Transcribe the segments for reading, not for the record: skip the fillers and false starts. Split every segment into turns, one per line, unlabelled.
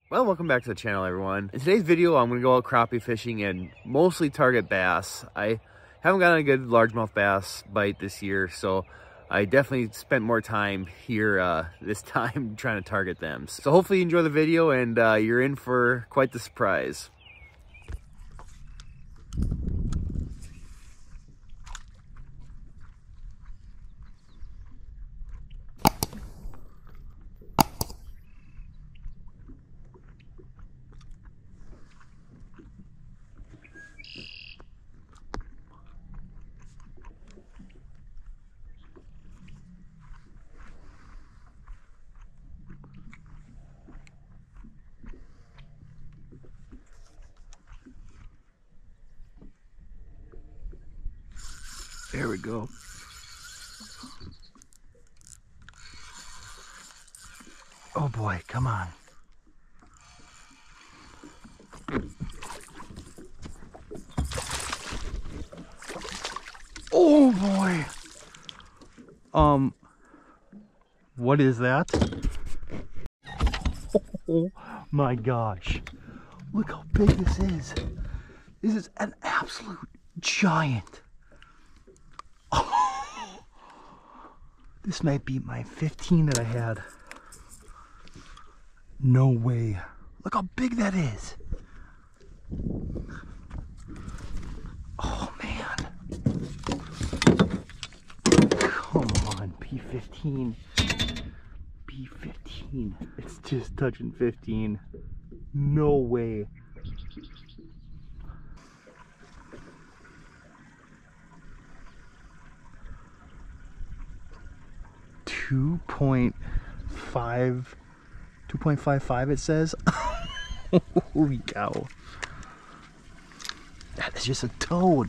Well, welcome back to the channel, everyone. In today's video, I'm going to go out crappie fishing and mostly target bass. I haven't gotten a good largemouth bass bite this year, so I definitely spent more time here this time trying to target them. So hopefully you enjoy the video and you're in for quite the surprise. There we go. Oh boy, come on. Oh boy. What is that? Oh my gosh. Look how big this is. This is an absolute giant. Oh, this might be my 15 that I had. No way. Look how big that is. Oh man. Come on, P15. P15. It's just touching 15. No way. $2.55 it says. Holy cow. That is just a toad.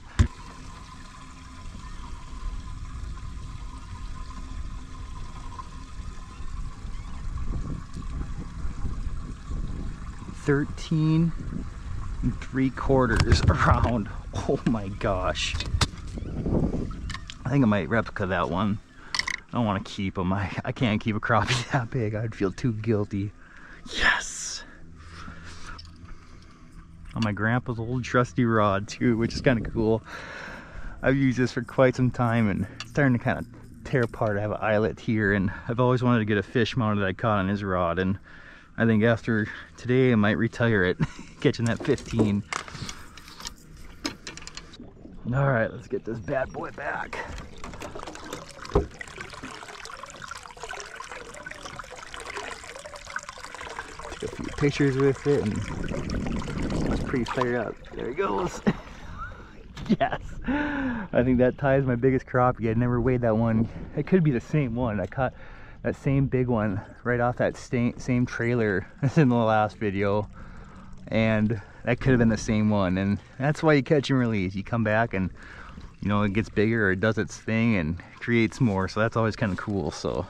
$13.75 around. Oh my gosh. I think I might replica that one. I don't want to keep them. I can't keep a crappie that big. I'd feel too guilty. Yes! On my grandpa's old trusty rod too, which is kind of cool. I've used this for quite some time and it's starting to kind of tear apart. I have an eyelet here and I've always wanted to get a fish mounted that I caught on his rod, and I think after today I might retire it, catching that 15. All right, let's get this bad boy back. Take a few pictures with it and it's pretty fired up. There he goes. Yes, I think that ties my biggest crappie. I'd never weighed that one. It could be the same one. I caught that same big one right off that same trailer as in the last video, and that could have been the same one. And that's why you catch and release. You come back and you know it gets bigger or it does its thing and creates more, so that's always kind of cool. So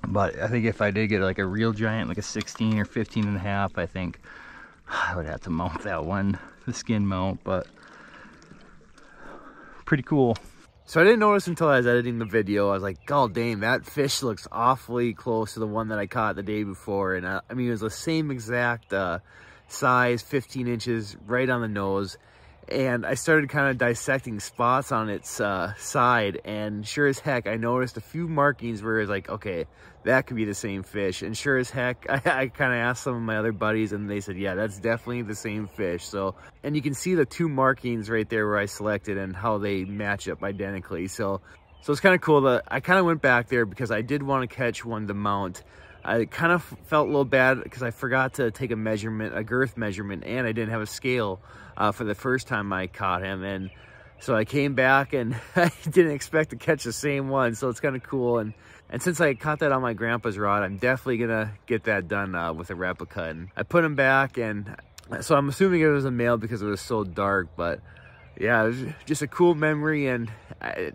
but I think if I did get like a real giant, like a 16 or 15 and a half, I think I would have to mount that one, the skin mount, but pretty cool. So I didn't notice until I was editing the video. I was like, God dang, that fish looks awfully close to the one that I caught the day before. And I mean, it was the same exact size, 15 inches, right on the nose. And I started kind of dissecting spots on its side, and sure as heck, I noticed a few markings where it's like, okay, that could be the same fish. And sure as heck, I kind of asked some of my other buddies, and they said, yeah, that's definitely the same fish. So, and you can see the two markings right there where I selected and how they match up identically. So it's kind of cool that I kind of went back there because I did want to catch one to mount. I kind of felt a little bad because I forgot to take a measurement, a girth measurement, and I didn't have a scale for the first time I caught him. And so I came back and I didn't expect to catch the same one. So it's kind of cool. And since I caught that on my grandpa's rod, I'm definitely gonna get that done with a replica. And I put him back, and so I'm assuming it was a male because it was so dark. But yeah, it was just a cool memory, and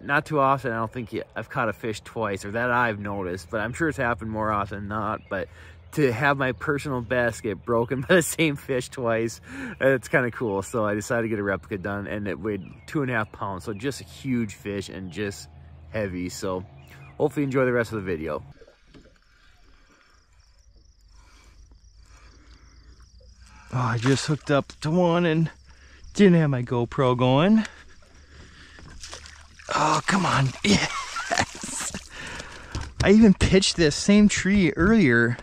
not too often. I don't think I've caught a fish twice, or that I've noticed, but I'm sure it's happened more often than not. But to have my personal best get broken by the same fish twice, it's kind of cool. So I decided to get a replica done, and it weighed 2.5 pounds. So just a huge fish and just heavy. So hopefully enjoy the rest of the video.
Oh, I just hooked up to one and didn't have my GoPro going. Oh, come on. Yes. I even pitched this same tree earlier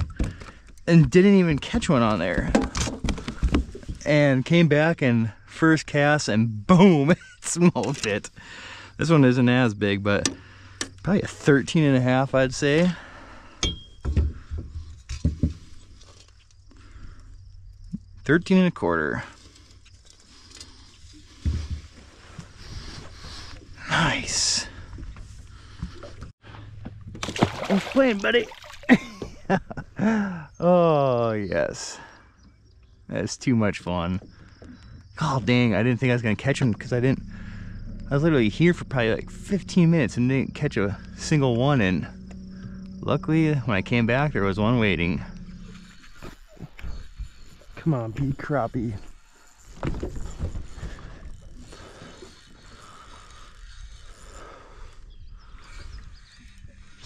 and didn't even catch one on there. And came back and first cast and boom, it smoked it. This one isn't as big, but probably a 13 and a half, I'd say. $13 and a quarter. Nice. What's playing, buddy? Oh, yes. That's too much fun. Oh, dang. I didn't think I was going to catch him because I was literally here for probably like 15 minutes and didn't catch a single one. And luckily, when I came back, there was one waiting. Come on, be crappie.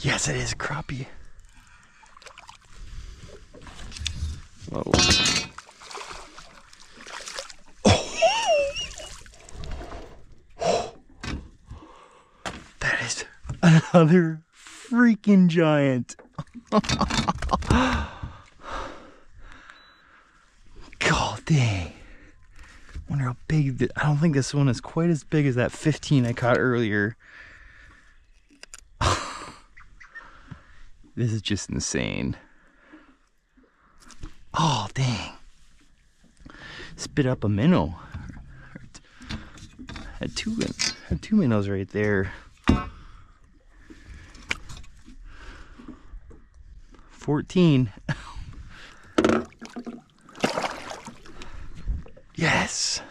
Yes, it is crappie. Whoa. That is another freaking giant. God dang. Wonder how big. I don't think this one is quite as big as that 15 I caught earlier. This is just insane. Oh, dang. Spit up a minnow. Had two minnows right there. 14. Yes.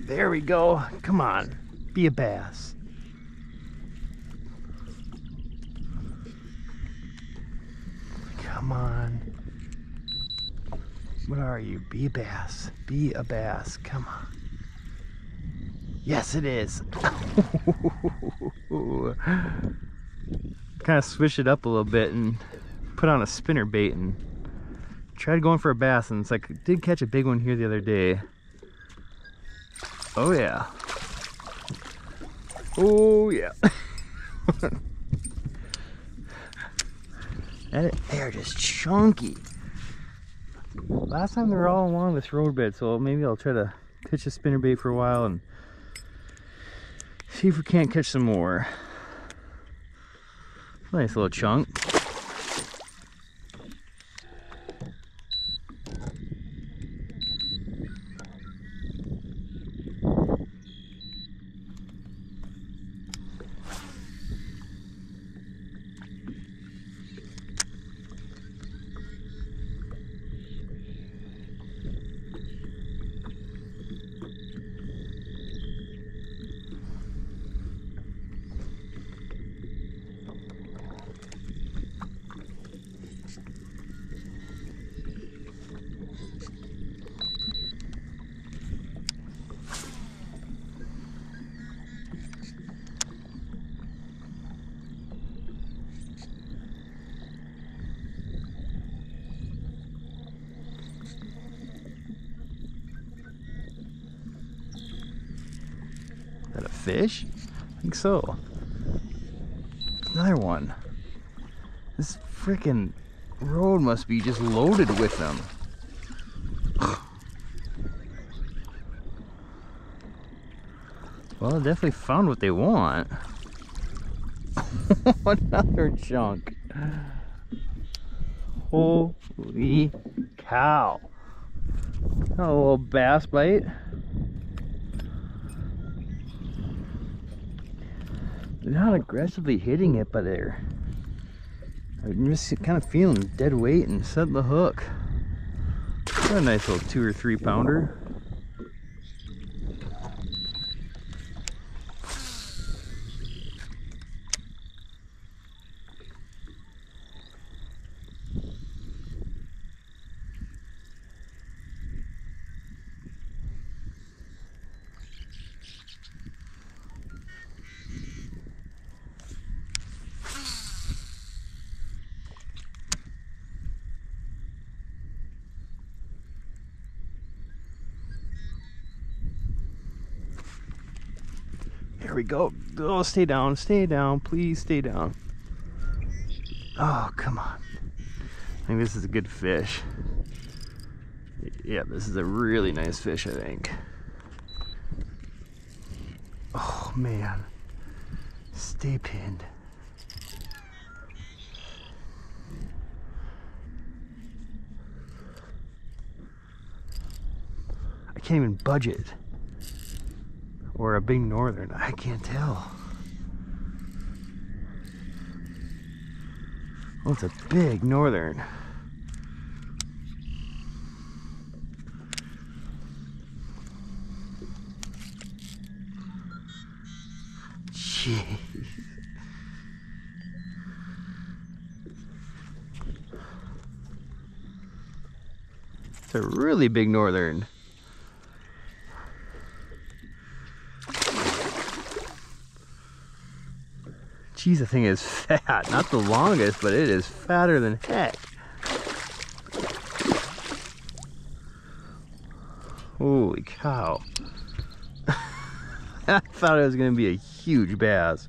There we go. Come on, be a bass. Come on. What are you? Be a bass. Be a bass. Come on. Yes, it is. Kind of switch it up a little bit and put on a spinner bait and tried going for a bass, and it's like, I did catch a big one here the other day. Oh yeah. Oh yeah. They are just chunky. Last time they were all along this road bed, so maybe I'll try to pitch a spinnerbait for a while and see if we can't catch some more. Nice little chunk. Is that a fish? I think so. Another one. This freaking road must be just loaded with them. Well, I definitely found what they want. Another chunk. Holy cow. A little bass bite. They're not aggressively hitting it, but I'm just kind of feeling dead weight and setting the hook. A nice little 2 or 3 pounder. Here we go. Oh, stay down, please stay down. Oh, come on. I think this is a good fish. Yeah, this is a really nice fish, I think. Oh, man. Stay pinned. I can't even budge it. Or a big northern, I can't tell. Oh, it's a big northern. Jeez. It's a really big northern. Geez, the thing is fat. Not the longest, but it is fatter than heck. Holy cow. I thought it was going to be a huge bass.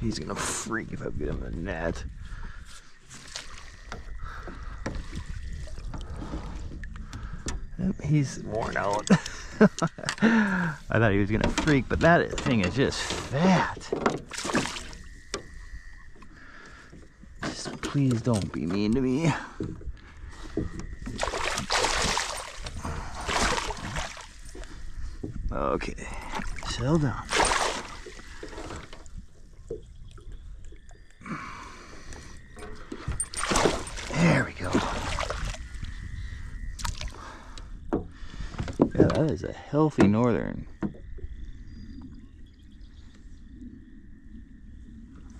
He's going to freak if I get him in the net. Yep, he's worn out. I thought he was gonna freak, but that thing is just fat. Just please don't be mean to me. Okay, settle down. There we go. Yeah, that is a healthy northern.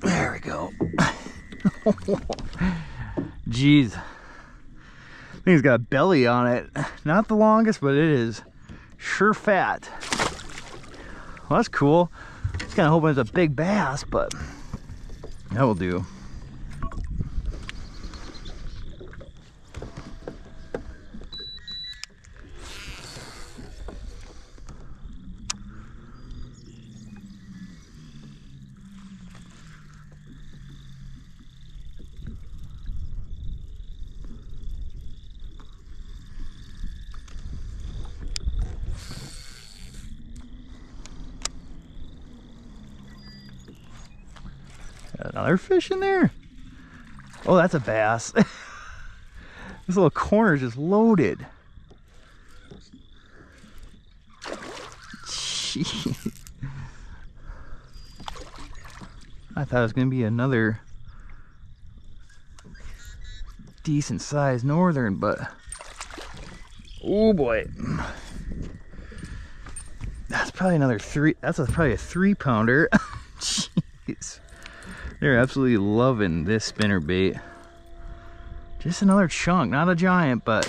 There we go. Jeez. Thing's got a belly on it. Not the longest, but it is sure fat. Well, that's cool. I was kind of hoping it's a big bass, but that will do. Another fish in there? Oh, that's a bass. This little corner is just loaded. Jeez. I thought it was going to be another decent sized northern, but oh boy. That's probably another three. Probably a 3 pounder. Jeez. They're absolutely loving this spinner bait. Just another chunk, not a giant, but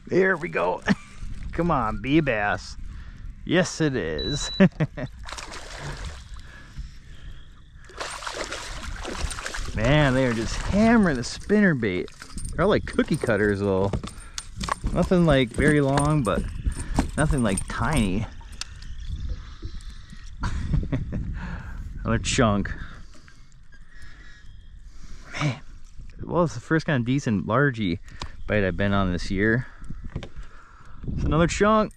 there we go. Come on, be a bass. Yes, it is. Man, they are just hammering the spinner bait. They're all like cookie cutters though. Nothing like very long, but nothing like tiny. Another chunk. Man, well, it's the first kind of decent largie bite I've been on this year. It's another chunk.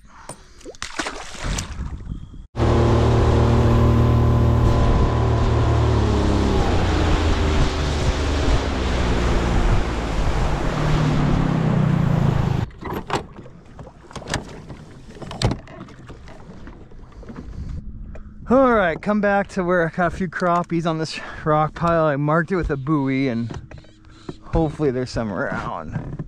All right, come back to where I caught a few crappies on this rock pile. I marked it with a buoy and hopefully there's some around.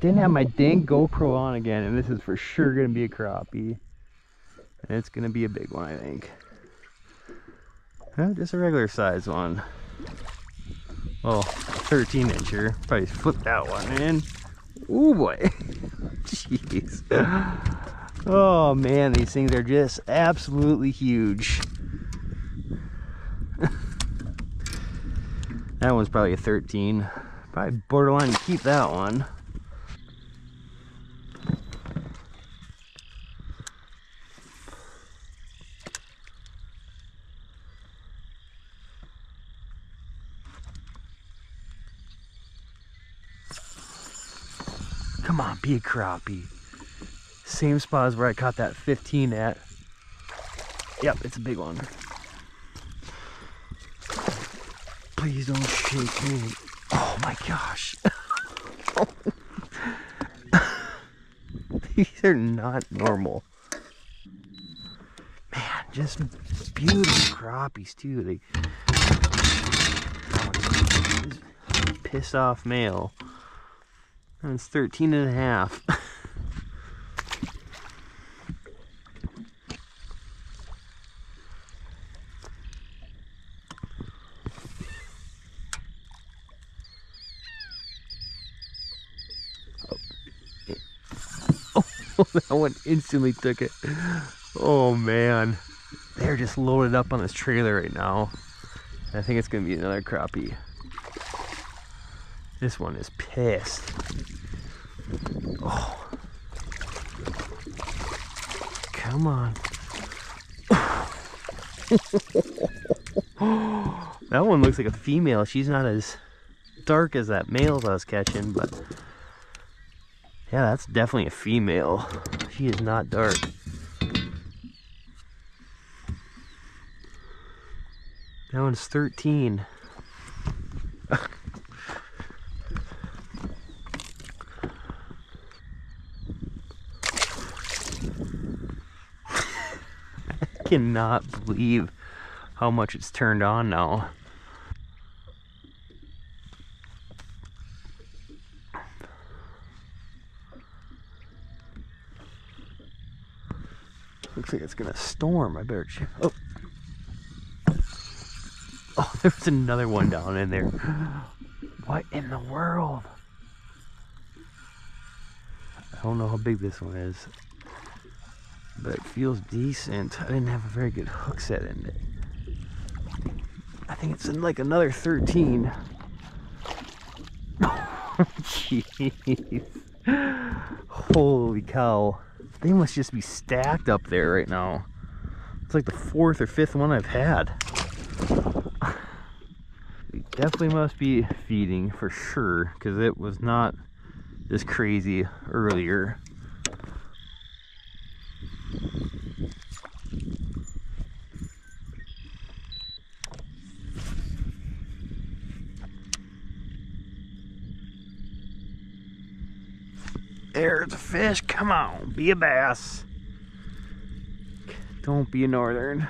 Didn't have my dang GoPro on again, and this is for sure gonna be a crappie. And it's gonna be a big one, I think. No, just a regular size one. Oh, 13 incher. Probably flip that one in. Ooh boy. Jeez. Oh man, these things are just absolutely huge. That one's probably a 13. Probably borderline to keep that one. Come on, be a crappie. Same spot as where I caught that 15 at. Yep, it's a big one. Please don't shake me. Oh my gosh. These are not normal. Man, just beautiful crappies too. They piss off male. And it's 13 and a half. Oh, that one instantly took it. Oh man. They're just loaded up on this trailer right now. I think it's gonna be another crappie. This one is pissed. Oh. Come on. That one looks like a female. She's not as dark as that male I was catching, but yeah, that's definitely a female. She is not dark. That one's 13. I cannot believe how much it's turned on now. Looks like it's gonna storm. I better check. Oh, oh, there's another one down in there. What in the world? I don't know how big this one is, but it feels decent. I didn't have a very good hook set in it. I think it's in like another 13. Jeez. Holy cow. They must just be stacked up there right now. It's like the 4th or 5th one I've had. They definitely must be feeding for sure, because it was not this crazy earlier. There's a fish. Come on, be a bass. Don't be a northern.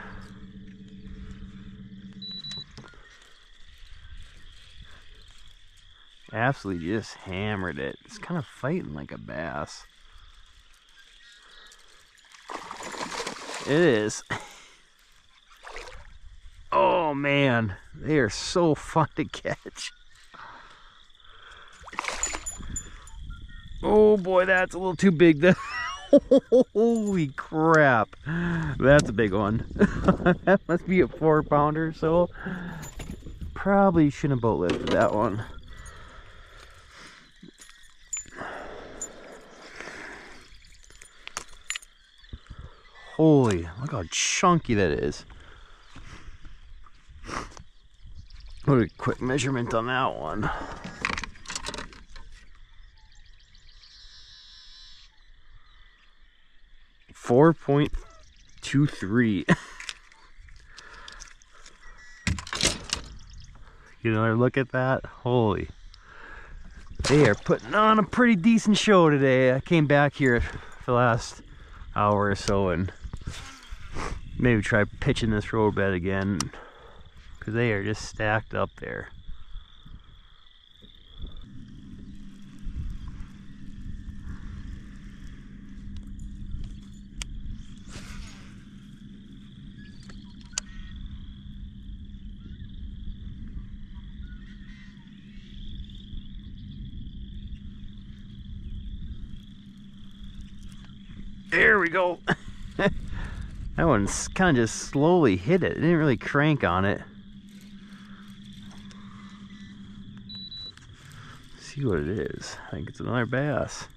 Absolutely just hammered it. It's kind of fighting like a bass. It is. Oh man, they are so fun to catch. Oh boy, that's a little too big though. Holy crap. That's a big one. That must be a 4-pounder, so probably shouldn't have boat lifted that one. Holy, look how chunky that is. What a quick measurement on that one. .23. Get another look at that. Holy,
They are putting on a pretty decent show today. I came back here for the last hour or so and maybe try pitching this road bed again, because they are just stacked up there. There we go. That one's kind of just slowly hit it. It didn't really crank on it. Let's see what it is. I think it's another bass.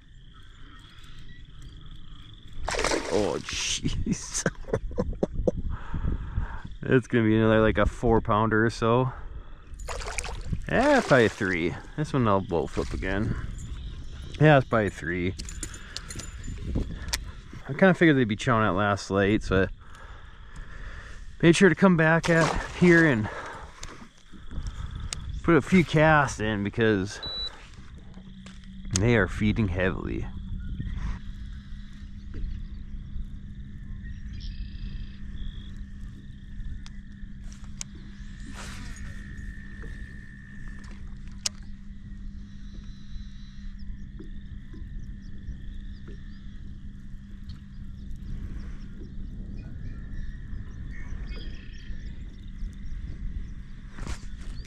Oh, jeez. It's gonna be another like a 4-pounder or so. Yeah, probably 3. This one I'll boat flip again. Yeah, it's probably 3. I kind of figured they'd be chowing at last light, so I made sure to come back at here and put a few casts in because they are feeding heavily.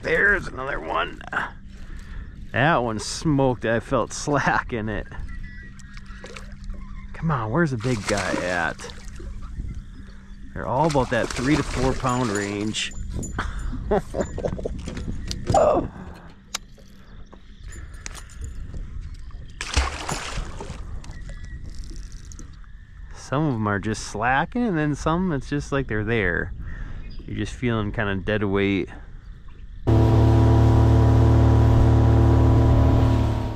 There's another one. That one smoked. I felt slack in it. Come on, where's the big guy at? They're all about that 3 to 4 pound range. Oh. Some of them are just slacking, and then some it's just like they're there. You're just feeling kind of dead weight.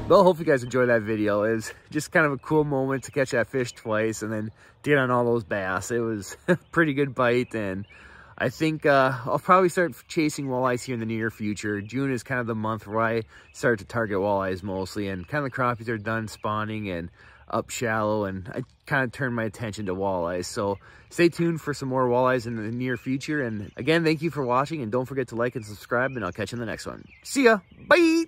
Well, hope you guys enjoyed that video. It was just kind of a cool moment to catch that fish twice and then get on all those bass. It was a pretty good bite, and I think I'll probably start chasing walleyes here in the near future. June is kind of the month where I start to target walleyes mostly, and kind of the crappies are done spawning and up shallow, and I kind of turn my attention to walleyes. So stay tuned for some more walleyes in the near future. And again, thank you for watching, and don't forget to like and subscribe, and I'll catch you in the next one. See ya. Bye.